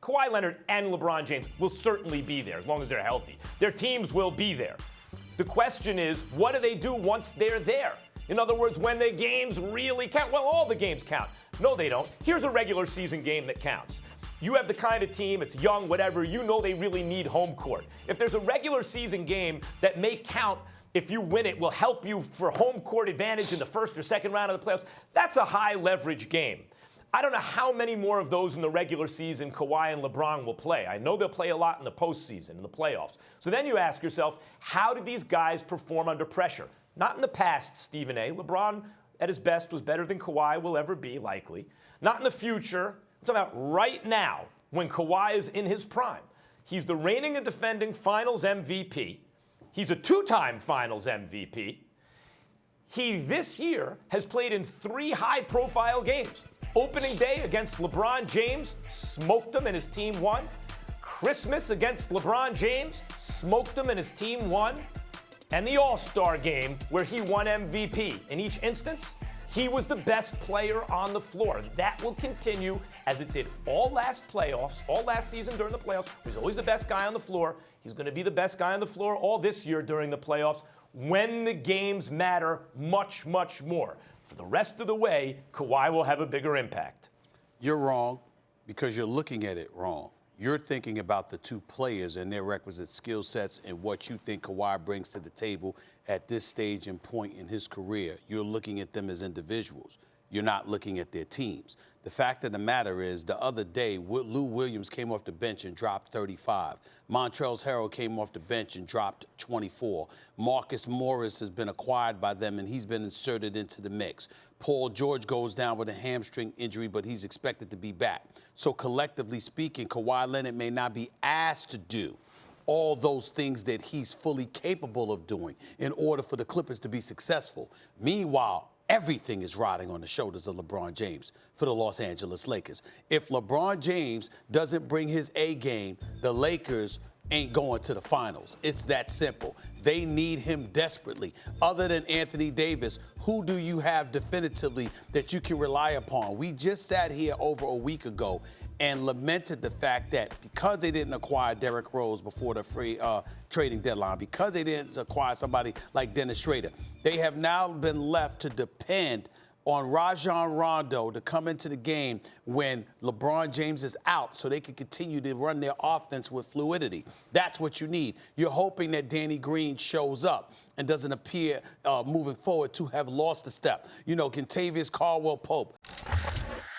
Kawhi Leonard and LeBron James will certainly be there as long as they're healthy. Their teams will be there. The question is, what do they do once they're there? In other words, when the games really count. Well, all the games count. No, they don't. Here's a regular season game that counts. You have the kind of team, it's young, whatever, you know they really need home court. If there's a regular season game that may count, if you win it, will help you for home court advantage in the first or second round of the playoffs, that's a high leverage game. I don't know how many more of those in the regular season Kawhi and LeBron will play. I know they'll play a lot in the postseason, in the playoffs. So then you ask yourself, how did these guys perform under pressure? Not in the past, Stephen A. LeBron, at his best, was better than Kawhi will ever be, likely. Not in the future. I'm talking about right now, when Kawhi is in his prime. He's the reigning and defending Finals MVP. He's a two-time Finals MVP. He, this year, has played in 3 high-profile games. Opening day against LeBron James, smoked him and his team won. Christmas against LeBron James, smoked him and his team won. And the All-Star game, where he won MVP. In each instance, he was the best player on the floor. That will continue as it did all last playoffs, all last season during the playoffs. He was always the best guy on the floor. He's going to be the best guy on the floor all this year during the playoffs when the games matter much, much more. For the rest of the way, Kawhi will have a bigger impact. You're wrong because you're looking at it wrong. You're thinking about the two players and their requisite skill sets and what you think Kawhi brings to the table at this stage and point in his career. You're looking at them as individuals. You're not looking at their teams. The fact of the matter is, the other day, Lou Williams came off the bench and dropped 35. Montrezl Harrell came off the bench and dropped 24. Marcus Morris has been acquired by them, and he's been inserted into the mix. Paul George goes down with a hamstring injury, but he's expected to be back. So collectively speaking, Kawhi Leonard may not be asked to do all those things that he's fully capable of doing in order for the Clippers to be successful. Meanwhile, everything is riding on the shoulders of LeBron James for the Los Angeles Lakers. If LeBron James doesn't bring his A game, the Lakers ain't going to the finals. It's that simple. They need him desperately. Other than Anthony Davis, who do you have definitively that you can rely upon? We just sat here over a week ago and lamented the fact that because they didn't acquire Derrick Rose before the free trading deadline, because they didn't acquire somebody like Dennis Schrader, they have now been left to depend on Rajon Rondo to come into the game when LeBron James is out so they can continue to run their offense with fluidity. That's what you need. You're hoping that Danny Green shows up and doesn't appear moving forward to have lost a step. You know, Kentavious Caldwell-Pope.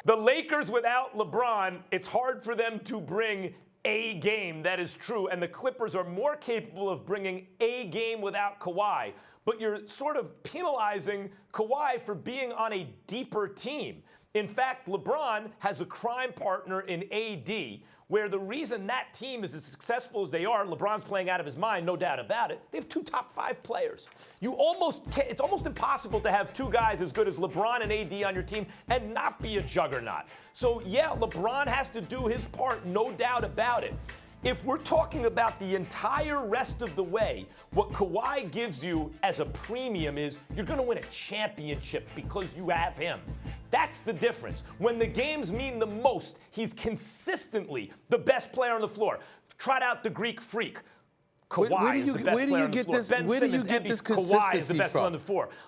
The Lakers without LeBron, it's hard for them to bring a game. That is true. And the Clippers are more capable of bringing a game without Kawhi. But you're sort of penalizing Kawhi for being on a deeper team. In fact, LeBron has a crime partner in AD, where the reason that team is as successful as they are, LeBron's playing out of his mind, no doubt about it. They have 2 top 5 players. It's almost impossible to have 2 guys as good as LeBron and AD on your team and not be a juggernaut. So yeah, LeBron has to do his part, no doubt about it. If we're talking about the entire rest of the way, what Kawhi gives you as a premium is you're going to win a championship because you have him. That's the difference. When the games mean the most, he's consistently the best player on the floor. Trot out the Greek freak. Kawhi is the best player on the floor. Where do you get this consistency from?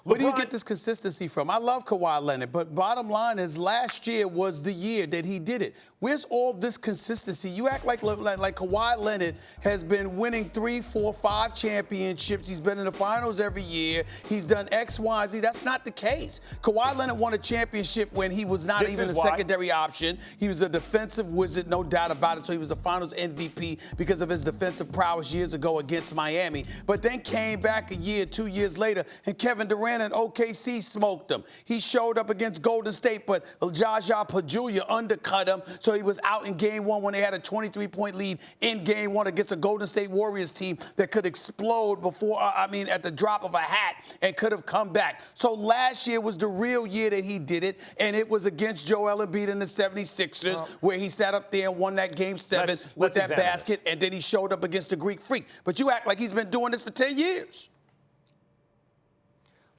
Where do you get this consistency from? I love Kawhi Leonard, but bottom line is last year was the year that he did it. Where's all this consistency? You act like Kawhi Leonard has been winning 3, 4, 5 championships. He's been in the finals every year. He's done X, Y, Z. That's not the case. Kawhi Leonard won a championship when he was not even a secondary option. He was a defensive wizard, no doubt about it. So he was a finals MVP because of his defensive prowess years ago against Miami. But then came back a year, 2 years later, and Kevin Durant and OKC smoked him. He showed up against Golden State, but Jaja Pajulia undercut him. So he was out in Game 1 when they had a 23-point lead in Game 1 against a Golden State Warriors team that could explode at the drop of a hat and could have come back. So last year was the real year that he did it, and it was against Joel Embiid and the 76ers where he sat up there and won that Game 7 with that basket, and then he showed up against the Greek Freak. But you act like he's been doing this for 10 years.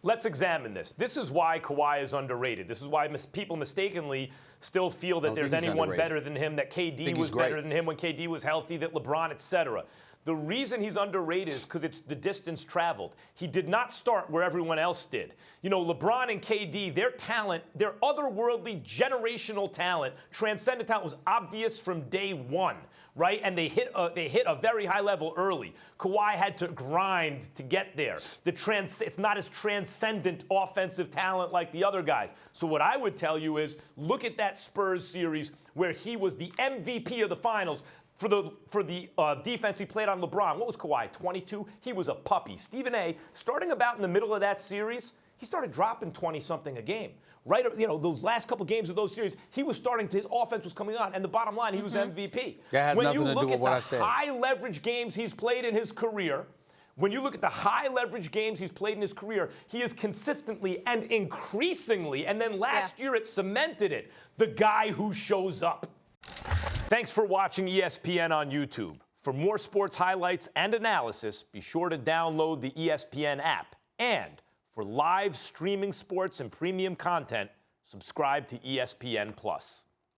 Let's examine this. This is why Kawhi is underrated. This is why people mistakenly still feel that there's anyone better than him, that KD was better than him when KD was healthy, that LeBron, etc. The reason he's underrated is because it's the distance traveled. He did not start where everyone else did. You know, LeBron and KD, their talent, their otherworldly, generational talent, transcendent talent was obvious from day one, right? And they hit a very high level early. Kawhi had to grind to get there. It's not as transcendent offensive talent like the other guys. So what I would tell you is look at that Spurs series where he was the MVP of the finals. For the defense he played on LeBron, what was Kawhi, 22? He was a puppy. Stephen A., starting about in the middle of that series, he started dropping 20-something a game. Right, you know, those last couple games of those series, he was starting to, his offense was coming on, and the bottom line, he was MVP. That has nothing to do with what I said. When you look at the high-leverage games he's played in his career, when you look at the high-leverage games he's played in his career, he is consistently and increasingly, and then last year it cemented it, the guy who shows up. Thanks for watching ESPN on YouTube. For more sports highlights and analysis, be sure to download the ESPN app. And for live streaming sports and premium content, subscribe to ESPN+.